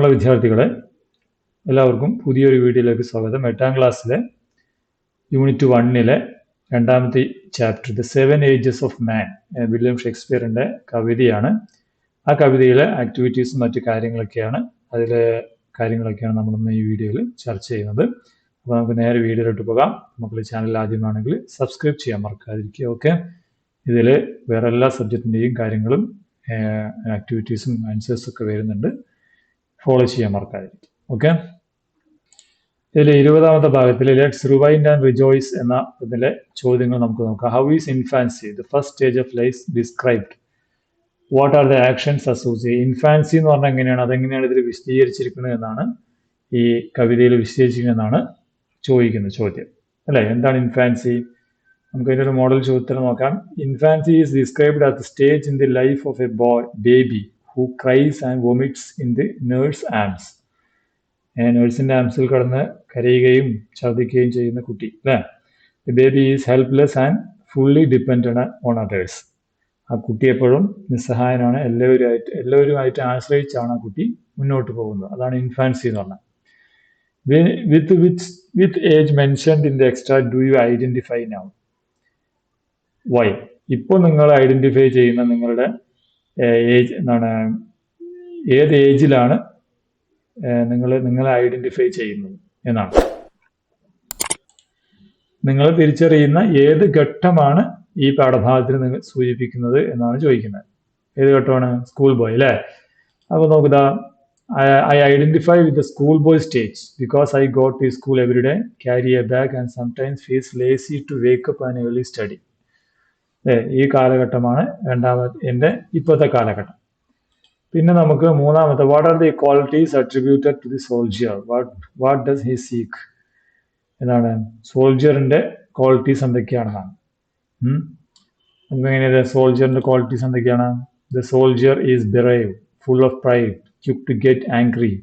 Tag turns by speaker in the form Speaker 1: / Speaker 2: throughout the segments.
Speaker 1: പ്രിയമുള്ള വിദ്യാർത്ഥികളെ, എല്ലാവർക്കും പുതിയൊരു വീഡിയോയിലേക്ക് സ്വാഗതം. 8ാം ക്ലാസ്സിലെ യൂണിറ്റ് 1-ലെ രണ്ടാമത്തെ chapter the 7 ages of man, William ഷേക്സ്പിയറിൻ്റെ കവിതയാണ്. ആ കവിതയിലെ ആക്ടിവിറ്റീസും മറ്റു കാര്യങ്ങളൊക്കെയാണ് നമ്മളിന്ന് ഈ വീഡിയോയിൽ ചർച്ച ചെയ്യുന്നത്. അപ്പോൾ നമുക്ക് നേരെ വീഡിയോയിലോട്ട് പോകാം. നമുക്ക് ചാനൽ ആദ്യമാണെങ്കിൽ സബ്സ്ക്രൈബ് ചെയ്യാൻ മറക്കാതിരിക്കുക. ഓക്കെ, ഇതിൽ വേറെ എല്ലാ സബ്ജക്റ്റിൻ്റെയും കാര്യങ്ങളും ആക്ടിവിറ്റീസും ആൻസേഴ്സും ഒക്കെ വരുന്നുണ്ട്. ഫോളോ ചെയ്യാൻ മറക്കാതിരിക്കും. ഓക്കെ, ഇതിൽ 20ാമത്തെ ഭാഗത്തിൽ ലെറ്റ്സ് റിവൈൻഡ് ആൻഡ് റിജോയ്സ് എന്ന ഇതിലെ ചോദ്യങ്ങൾ നമുക്ക് നോക്കാം. How is infancy the first stage of life described? What are the actions associate? Infancy എന്ന് പറഞ്ഞാൽ എങ്ങനെയാണ്, അതെങ്ങനെയാണ് ഇതിൽ വിശദീകരിച്ചിരിക്കുന്നത് എന്നാണ് ഈ കവിതയിൽ വിശദീകരിച്ചിരിക്കുന്നതെന്നാണ് ചോദിക്കുന്ന ചോദ്യം അല്ലേ. എന്താണ് ഇൻഫാൻസി? നമുക്ക് അതിൻ്റെ ഒരു മോഡൽ ചോദ്യത്തിന് നോക്കാം. Infancy is described as the stage in the life of a baby who cries and vomits in the nurse arms. നേഴ്സിൻ്റെ ആംസിൽ കടന്ന് കരയുകയും ഛർദ്ദിക്കുകയും ചെയ്യുന്ന കുട്ടി അല്ലേ. The baby is helpless and fully dependent on others. ആ കുട്ടി എപ്പോഴും നിസ്സഹായനാണ്, എല്ലാവരുമായിട്ട് ആശ്രയിച്ചാണ് ആ കുട്ടി മുന്നോട്ട് പോകുന്നത്. അതാണ് ഇൻഫാൻസി എന്ന് പറഞ്ഞാൽ. With age mentioned in the extract do you identify now? Why? ഇപ്പോൾ നിങ്ങൾ ഐഡന്റിഫൈ ചെയ്യുന്ന നിങ്ങളുടെ ഏജ് എന്താണ്, ഏത് ഏജിലാണ് നിങ്ങളെ ഐഡന്റിഫൈ ചെയ്യുന്നത് എന്നാണ്. നിങ്ങൾ തിരിച്ചറിയുന്ന ഏത് ഘട്ടമാണ് ഈ പാഠഭാഗത്തിൽ നിങ്ങൾ സൂചിപ്പിക്കുന്നത് എന്നാണ് ചോദിക്കുന്നത്. ഏത് ഘട്ടമാണ്? സ്കൂൾ ബോയ് അല്ലേ. അപ്പോൾ നോക്കുക, I identify with the school boy stage because I go to school every day, carry a bag and sometimes feels lazy to wake up and early study. ഈ കാലഘട്ടമാണ് എൻ്റെ ഇപ്പോഴത്തെ കാലഘട്ടം. പിന്നെ നമുക്ക് മൂന്നാമത്തെ, what are the qualities attributed to the soldier? What does he seek എന്നാണ്. സോൾജിയറിന്റെ ക്വാളിറ്റീസ് എന്തൊക്കെയാണെന്നാണ്. നമുക്കെങ്ങനെയാണ് സോൾജിയറിന്റെ ക്വാളിറ്റീസ് എന്തൊക്കെയാണ്? The soldier is brave, full of pride, quick to get angry,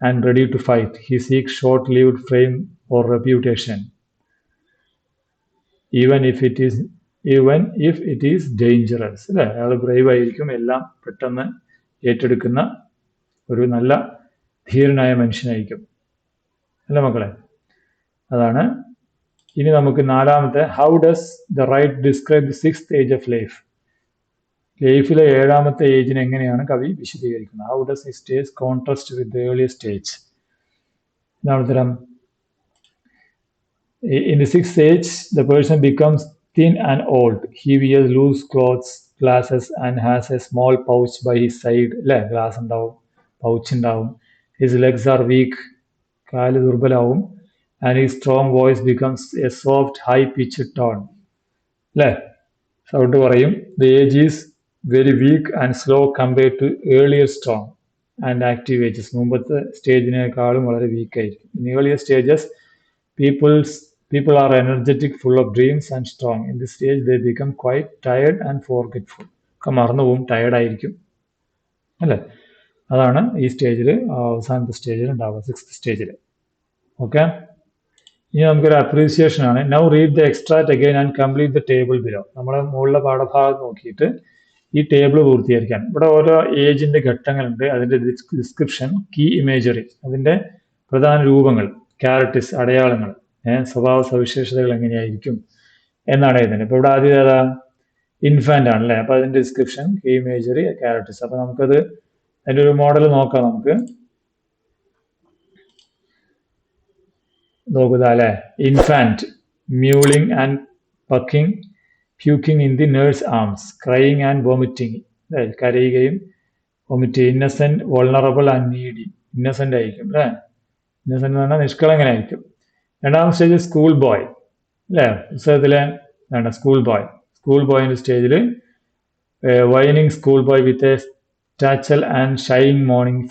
Speaker 1: and ready to fight. He seeks short-lived fame or reputation, even if it is dangerous. അല്ലേ, അയാൾ Brave ആയിരിക്കും, എല്ലാം പെട്ടെന്ന് ഏറ്റെടുക്കുന്ന ഒരു നല്ല ധീരനായ മനുഷ്യനായിരിക്കും അല്ലേ മക്കളെ. അതാണ്. ഇനി നമുക്ക് നാലാമത്തെ, how does the writer describe the 6th age of life? ലൈഫിലെ 7ാമത്തെ ഏജിനെ എങ്ങനെയാണ് കവി വിശദീകരിക്കുന്നത്? ഹൗ ഡസ് ഈ stage contrast with the earlier stage? ഇതാണ് ഉത്തരം. In the 6th age, the person becomes thin and old. He wears loose clothes, glasses, and has a small pouch by his side. അല്ലേ, glass ഉണ്ടാവും, pouch ഉണ്ടാവും. His legs are weak, കാല് ദുർബലാവും. And his strong voice becomes a soft, high-pitched tone. അല്ലേ, sound പറയും. The age is very weak and slow compared to earlier strong and active ages. മുമ്പത്തെ സ്റ്റേജിനേക്കാളും വളരെ വീക്കായിരിക്കും. In earlier stages, people are energetic, full of dreams and strong. In this stage, they become quite tired and forgetful. ഒക്കെ മറന്നു പോവും, ടയർഡായിരിക്കും അല്ലേ. അതാണ് ഈ സ്റ്റേജിൽ, അവസാനത്തെ സ്റ്റേജിൽ ഉണ്ടാവുക, 6th സ്റ്റേജിൽ. ഓക്കെ, ഇനി നമുക്കൊരു അപ്രീസിയേഷൻ ആണ്. Now read the extract again and complete the table below. നമ്മുടെ മുകളിലെ പാഠഭാഗം നോക്കിയിട്ട് ഈ ടേബിൾ പൂർത്തീകരിക്കാൻ. ഇവിടെ ഓരോ ഏജിന്റെ ഘട്ടങ്ങളുണ്ട്, അതിന്റെ ഡിസ്ക്രിപ്ഷൻ, കീ ഇമേജറി, അതിന്റെ പ്രധാന രൂപങ്ങൾ, ക്യാരക്ടേഴ്സ്, അടയാളങ്ങൾ, സ്വഭാവ സവിശേഷതകൾ എങ്ങനെയായിരിക്കും എന്നാണ് എഴുതുന്നത്. ഇപ്പൊ ഇവിടെ ആദ്യം ഏതാ? ഇൻഫാന്റ് ആണല്ലേ. അപ്പൊ അതിന്റെ ഡിസ്ക്രിപ്ഷൻ, കീ ഇമേജറി, ക്യാരക്ടേഴ്സ്. അപ്പൊ നമുക്കത് അതിന്റെ ഒരു മോഡൽ നോക്കാം. നമുക്ക് നോക്കുക അല്ലെ. Infant, mewling and puking, puking in the nurse arms, crying and vomiting, കരയുകയും vomit. Innocent, vulnerable and needy, innocent ആയിരിക്കും അല്ലേ. ഇന്നസെന്റ് എന്ന് പറഞ്ഞാൽ നിഷ്കളങ്കനായിരിക്കും. രണ്ടാമത്തെ സ്റ്റേജ് സ്കൂൾ ബോയ് അല്ലേ. പുസ്തകത്തിലെ സ്കൂൾ ബോയിന്റെ സ്റ്റേജിൽ whining school boy with a satchel and shining morning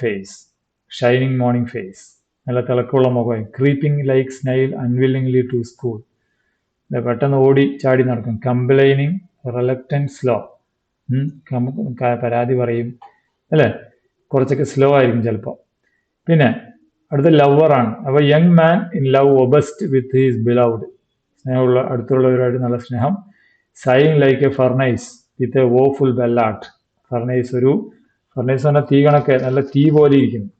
Speaker 1: face, നല്ല തിളക്കമുള്ള മുഖം. Creeping like snail unwillingly to school, പെട്ടെന്ന് ഓടി ചാടി നടക്കും. കംപ്ലൈനിങ്, റിലക്റ്റന്റ്, സ്ലോ, പരാതി പറയും അല്ലേ, കുറച്ചൊക്കെ സ്ലോ ആയിരിക്കും ചിലപ്പോൾ. പിന്നെ അടുത്ത ലവറാണ്. അപ്പോൾ young man in love, obsessed with his beloved, സ്നേഹമുള്ള അടുത്തുള്ളവരുമായിട്ട് നല്ല സ്നേഹം. Sighing like a furnace with a woeful ballad, furnace ഒരു ഫർണേസ് പറഞ്ഞാൽ തീ കണക്കെ നല്ല തീ പോലെ ഇരിക്കുന്നു.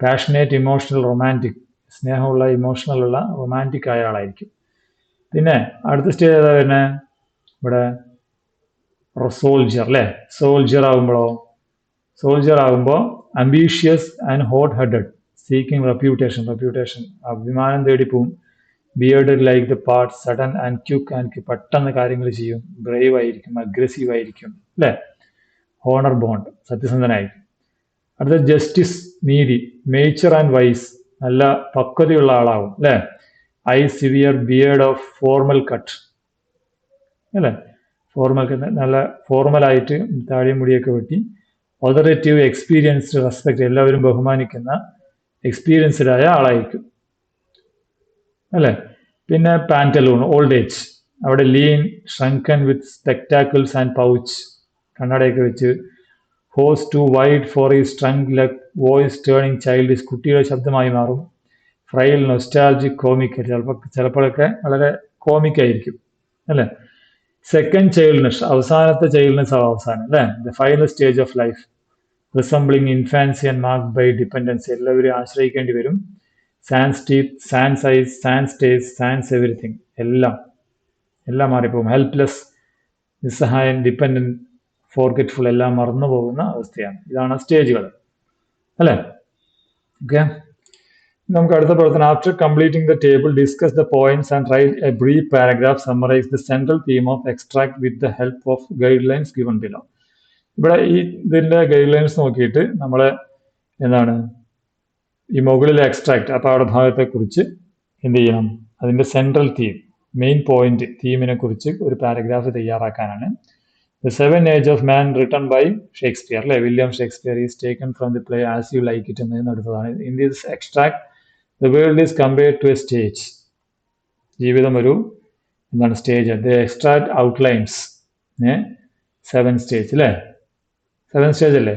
Speaker 1: പാഷനേറ്റ്, ഇമോഷണൽ, റൊമാൻറ്റിക്, സ്നേഹമുള്ള, ഇമോഷണൽ ഉള്ള, റൊമാൻറ്റിക് ആയ ആളായിരിക്കും. പിന്നെ അടുത്ത സ്റ്റേജ് ഏതാ വരുന്നത്? ഇവിടെ സോൾജിയർ അല്ലേ. സോൾജിയർ ആകുമ്പോൾ ambitious and hot headed, seeking reputation, അഭിമാനം തേടി പോവും. Beard like the pard, sudden and quick and പെട്ടെന്ന് കാര്യങ്ങൾ ചെയ്യും. ബ്രേവ് ആയിരിക്കും, അഗ്രസീവ് ആയിരിക്കും അല്ലേ. ഹോണർ ബോണ്ട്, സത്യസന്ധനായിരിക്കും. അടുത്ത ജസ്റ്റിസ്, നീതി. മേച്ചർ ആൻഡ് വൈസ്, നല്ല പക്വതയുള്ള ആളാവും അല്ലേ. I severe, beard of formal cut അല്ലേ. നല്ല ഫോർമലായിട്ട് താടിയും മുടിയൊക്കെ വെട്ടി. ഓതറേറ്റീവ്, എക്സ്പീരിയൻസ്ഡ്, റെസ്പെക്ട്, എല്ലാവരും ബഹുമാനിക്കുന്ന എക്സ്പീരിയൻസ്ഡ് ആയ ആളായിരിക്കും അല്ലേ. പിന്നെ പാൻറ്റലൂൺ, ഓൾഡ് ഏജ്. അവിടെ lean, shrunken with spectacles and pouch, കണ്ണടയൊക്കെ വെച്ച്. ഹോസ് ടു വൈഡ് ഫോർ ഈ strung leg, voice turning childish, കുട്ടിയുടെ ശബ്ദമായി മാറും. ഫ്രൈൽ, നൊസ്റ്റാൾജിക്, കോമിക്കൽ, ചിലപ്പോഴൊക്കെ വളരെ കോമിക്കായിരിക്കും അല്ലേ. സെക്കൻഡ് ചൈൽഡ്നെസ്, അവസാനത്തെ ചൈൽഡ്നെസ് അവസാനം അല്ലേ. The final stage of life, resembling infancy and marked by dependency, എല്ലാവരും ആശ്രയിക്കേണ്ടി വരും. Sans teeth, sans eyes, sans taste, sans everything, എല്ലാം മാറിപ്പോകും. ഹെൽപ്ലെസ്, നിസ്സഹായൻ, ഡിപ്പെൻഡന്റ്, ഫോർഗെറ്റ്ഫുൾ, എല്ലാം മറന്നു പോകുന്ന അവസ്ഥയാണ്. ഇതാണ് സ്റ്റേജുകൾ അല്ലേ. ഓക്കെ, നമുക്ക് അടുത്ത പ്രവർത്തനം. After completing the table, discuss the points and write a brief paragraph, summarise the central theme of extract with the help of guide lines given below. ഇവിടെ ഇതിന്റെ ഗൈഡ് ലൈൻസ് നോക്കിയിട്ട് നമ്മൾ എന്താണ് ഈ മുകളിലെ എക്സ്ട്രാക്ട് ആ പാഠഭാഗത്തെ കുറിച്ച് എന്ത് ചെയ്യണം, അതിന്റെ സെൻട്രൽ തീം, മെയിൻ പോയിന്റ്, തീമിനെ കുറിച്ച് ഒരു പാരഗ്രാഫ് തയ്യാറാക്കാനാണ്. The Seven Age of Man written by Shakespeare അല്ലെ. William Shakespeare is taken from the play As You Like It എന്നതിന് അടുത്തതാണ്. In this extract, the world is compared to a stage. ജീവിതം ഒരു എന്താണ് stage. The extract outlines 7 stage അല്ലേ. 7 stage അല്ലേ.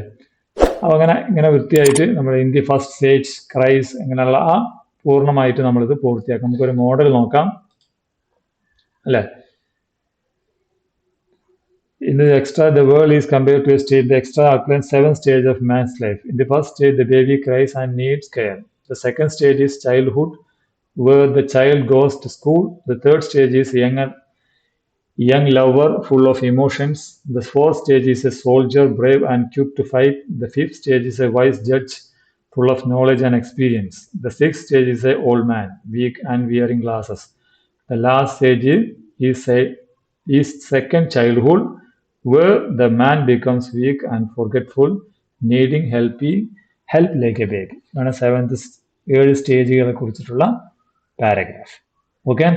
Speaker 1: അപ്പോൾ ഇങ്ങനെ വൃത്തിയായിട്ട് നമ്മൾ ഇൻ ദി ഫസ്റ്റ് സ്റ്റേജ് ക്രൈസ് ഇങ്ങനെയുള്ള ആ പൂർണ്ണമായിട്ട് നമ്മളിത് പൂർത്തിയാക്കാം. നമുക്കൊരു മോഡൽ നോക്കാം അല്ലേ. In the extract, the world is compared to a stage. The extract outlines 7 stages of man's life. In the first stage, the baby cries and needs care. The second stage is childhood, where the child goes to school. The third stage is young lover, full of emotions. The fourth stage is a soldier, brave and quick to fight. The fifth stage is a wise judge, full of knowledge and experience. The sixth stage is an old man, weak and wearing glasses. The last stage is second childhood, where the man becomes weak and forgetful, needing help like a baby. ആണ് 7 സ്റ്റേജുകളെ കുറിച്ചിട്ടുള്ള paragraph. Okay,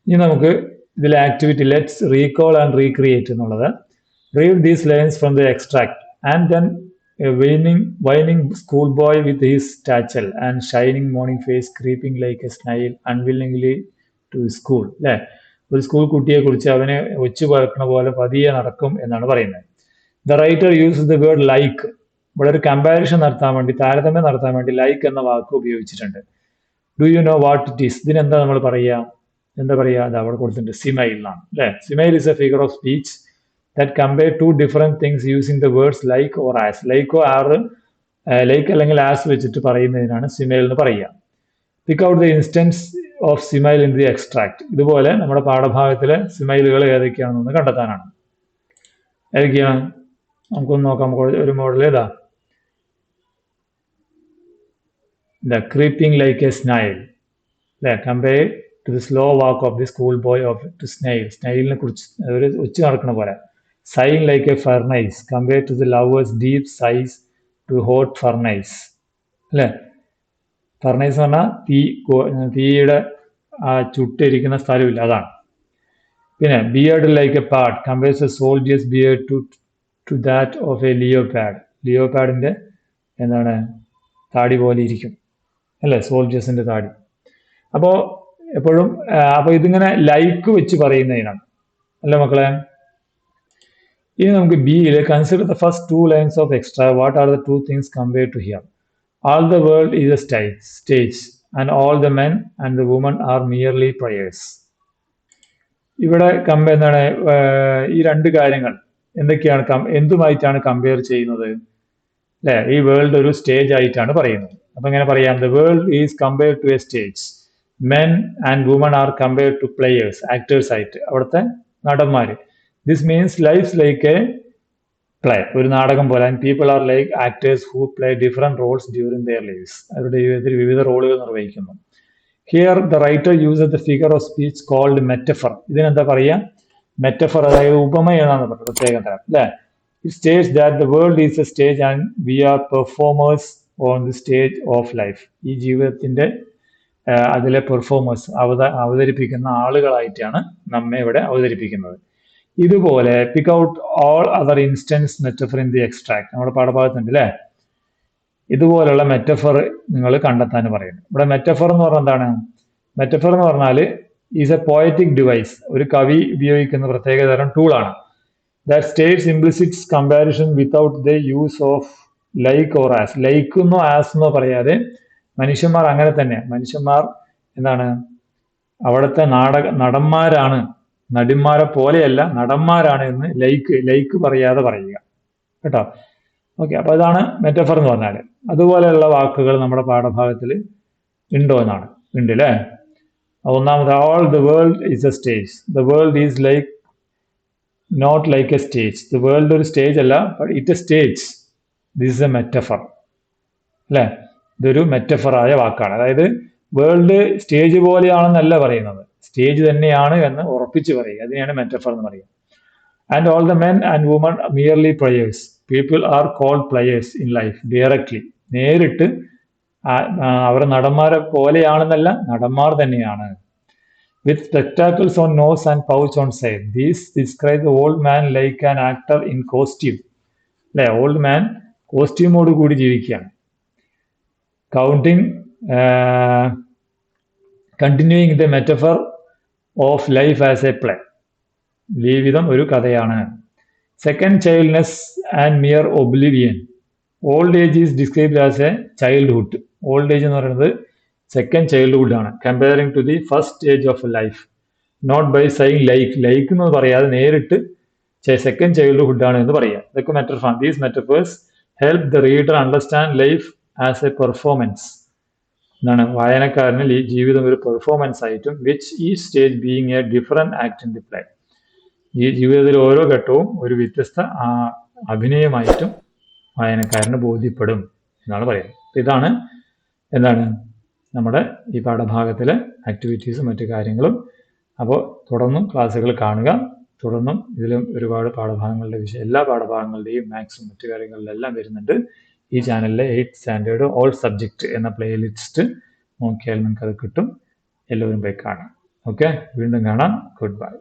Speaker 1: ഇനി നമുക്ക് ഇതിലെ activity let's recall and recreate എന്നുള്ളത്. Read these lines from the extract and then a whining school boy with his satchel and shining morning face creeping like a snail unwillingly to school അല്ലേ. ഒരു school കുട്ടിയെ കുറിച്ച് അവനെ ഒച്ചു പറക്കുന്ന പോലെ പതിയെ നടക്കും എന്നാണ് പറയുന്നത്. The writer use the word like. ഇവിടെ ഒരു കമ്പാരിഷൻ നടത്താൻ വേണ്ടി, താരതമ്യം നടത്താൻ വേണ്ടി ലൈക്ക് എന്ന വാക്ക് ഉപയോഗിച്ചിട്ടുണ്ട്. Do you know what it is? ഇതിനെന്താ നമ്മൾ പറയുക? എന്താ പറയുക? അത് അവിടെ കൊടുത്തിട്ടുണ്ട്, സിമൈൽ എന്നാണ് അല്ലേ. Simile is a figure of speech that compare two different things using the words like or as. ലൈക്കോ ലൈക്ക് അല്ലെങ്കിൽ ആസ് വെച്ചിട്ട് പറയുന്നതിനാണ് സിമൈൽ എന്ന് പറയുക. Pick out the instance of simile in the extract. ഇതുപോലെ നമ്മുടെ പാഠഭാഗത്തിലെ സിമൈലുകൾ ഏതൊക്കെയാണെന്ന് കണ്ടെത്താനാണ്. ഏതൊക്കെയാണ് നമുക്കൊന്ന് നോക്കാം. ഒരു മോഡൽ ഏതാ? The creeping like a snail അല്ലെ. Compare to the slow walk of the school boy of to snail. സ്നൈലിനെ കുറിച്ച് ഒരു ഒച്ചു നടക്കുന്ന പോലെ. Sighing like a furnace compare to the lover's deep sighs to hot furnace അല്ലെ. Furnace എന്ന് പറഞ്ഞാൽ തീയുടെ ആ ചുട്ടിരിക്കുന്ന സ്ഥലമില്ല, അതാണ്. പിന്നെ beard like a pard compares a soldier's beard to that of a leopard. ലിയോപാഡിന്റെ എന്താണ് താടി പോലെ ഇരിക്കും അല്ലേ, സോൾജിയേഴ്സിന്റെ താടി. അപ്പോൾ എപ്പോഴും ഇതിങ്ങനെ ലൈക്ക് വെച്ച് പറയുന്നതിനാണ് അല്ലേ മക്കളെ. ഇനി നമുക്ക് ബിയിൽ consider the first 2 lines of extract. What are the 2 things compare to here? All the world is a stage and all the men and the women are merely players. ഇവിടെ എന്താണ് ഈ 2 കാര്യങ്ങൾ എന്തുമായിട്ടാണ് കമ്പയർ ചെയ്യുന്നത്? അല്ലെ, ഈ വേൾഡ് ഒരു stage ആയിട്ടാണ് പറയുന്നത്. അപ്പൊ എങ്ങനെ പറയാം? The world is compared to a stage. Men and women are compared to players, actors ആയിട്ട്, അവിടുത്തെ നടന്മാര്. This means life like a play, ഒരു നാടകം പോലെ. And people are like actors who play different roles during their lives, അവരുടെ ജീവിതത്തിൽ വിവിധ റോളുകൾ നിർവഹിക്കുന്നു. Here the writer use the figure of speech called metaphor. ഇതിനെന്താ പറയുക? മെറ്റഫർ, അതായത് ഉപമ എന്നാണ് പറയുന്നത്, പ്രത്യേകത അല്ലെ. It states that the world is a stage and we are performers on the stage of life. ഈ ജീവിതത്തിന്റെ അതിലെ പെർഫോമേഴ്സ്, അവതരിപ്പിക്കുന്ന ആളുകളായിട്ടാണ് നമ്മെ ഇവിടെ അവതരിപ്പിക്കുന്നത്. ഇതുപോലെ pick out all other instance metaphor in the extract, നമ്മുടെ പാഠഭാഗത്തുണ്ട് അല്ലേ. ഇതുപോലുള്ള മെറ്റഫർ നിങ്ങൾ കണ്ടെത്താൻ പറയുന്നു. ഇവിടെ മെറ്റഫർ എന്ന് പറഞ്ഞാൽ എന്താണ്? മെറ്റഫർ എന്ന് പറഞ്ഞാൽ ഈസ് എ പോയറ്റിക് ഡിവൈസ്, ഒരു കവി ഉപയോഗിക്കുന്ന പ്രത്യേകതരം ടൂളാണ്. That states implicit comparison without the use of like or as. Like എന്നോ ആസ് എന്നോ പറയാതെ മനുഷ്യന്മാർ അങ്ങനെ തന്നെ, മനുഷ്യന്മാർ എന്താണ്, അവിടുത്തെ നടന്മാരാണ്, നടിമാരെ പോലെയല്ല, നടന്മാരാണ് എന്ന് ലൈക്ക് പറയാതെ പറയുക കേട്ടോ. ഓക്കെ, അപ്പൊ അതാണ് മെറ്റഫർ എന്ന് പറഞ്ഞാൽ. അതുപോലെയുള്ള വാക്കുകൾ നമ്മുടെ പാഠഭാഗത്തിൽ ഉണ്ടോ എന്നാണ്. ഉണ്ട് അല്ലേ. ഒന്നാമത്, all the world is a stage. The world is like not like a stage. The world ഒരു സ്റ്റേജ് അല്ല, but it a stage. This is a metaphor അല്ലേ. ഇതൊരു മെറ്റഫറായ വാക്കാണ്. അതായത് വേൾഡ് സ്റ്റേജ് പോലെയാണെന്നല്ല പറയുന്നത്, സ്റ്റേജ് തന്നെയാണ് എന്ന് ഉറപ്പിച്ച് പറയുക, അതിനെയാണ് മെറ്റഫർ എന്ന് പറയുക. And all the men and women merely players. People are called players in life directly. നേരിട്ട് അവർ നടന്മാരെ പോലെയാണെന്നല്ല, നടന്മാർ തന്നെയാണ്. With spectacles on nose and pouch on side. These describe the old man like an actor in costume. അല്ലെ, old man കോസ്റ്റ്യൂമോട് കൂടി ജീവിക്കുകയാണ്. Continuing the metaphor of life as a play. ജീവിതം ഒരു കഥയാണ്. Second, childishness and mere oblivion. Old age is described as A childhood. Old age എന്ന് പറയുന്നത് second childhood ആണ്, comparing to the first stage of life. Not by saying like എന്ന് പറയാതെ നേരിട്ട് second childhood ആണ് എന്ന് പറയാം. ഇതൊക്കെ metaphor. These metaphors help the reader understand life as a performance. എന്താണ്, വായനക്കാരന് ജീവിതം ഒരു പെർഫോമൻസ് ആയിട്ടും, വിച്ച് ഈ stage being a different act in the play. ഈ ജീവിതത്തിൽ ഓരോ ഘട്ടവും ഒരു വ്യത്യസ്ത അഭിനയമായിട്ടും വായനക്കാരന് ബോധ്യപ്പെടും എന്നാണ് പറയുന്നത്. ഇതാണ് എന്താണ് നമ്മുടെ ഈ പാഠഭാഗത്തിലെ ആക്ടിവിറ്റീസും മറ്റു കാര്യങ്ങളും. അപ്പോൾ തുടർന്നും ക്ലാസ്സുകൾ കാണുക. തുടർന്നും ഇതിലും ഒരുപാട് പാഠഭാഗങ്ങളുടെ എല്ലാ പാഠഭാഗങ്ങളുടെയും മാത്സും മറ്റു കാര്യങ്ങളിലെല്ലാം വരുന്നുണ്ട്. ഈ ചാനലിലെ 8th സ്റ്റാൻഡേർഡ് ഓൾ സബ്ജക്റ്റ് എന്ന പ്ലേലിസ്റ്റ് നോക്കിയാൽ നിങ്ങൾക്ക് അത് കിട്ടും. എല്ലാവരും പോയി കാണാം. ഓക്കെ, വീണ്ടും കാണാം. Good bye.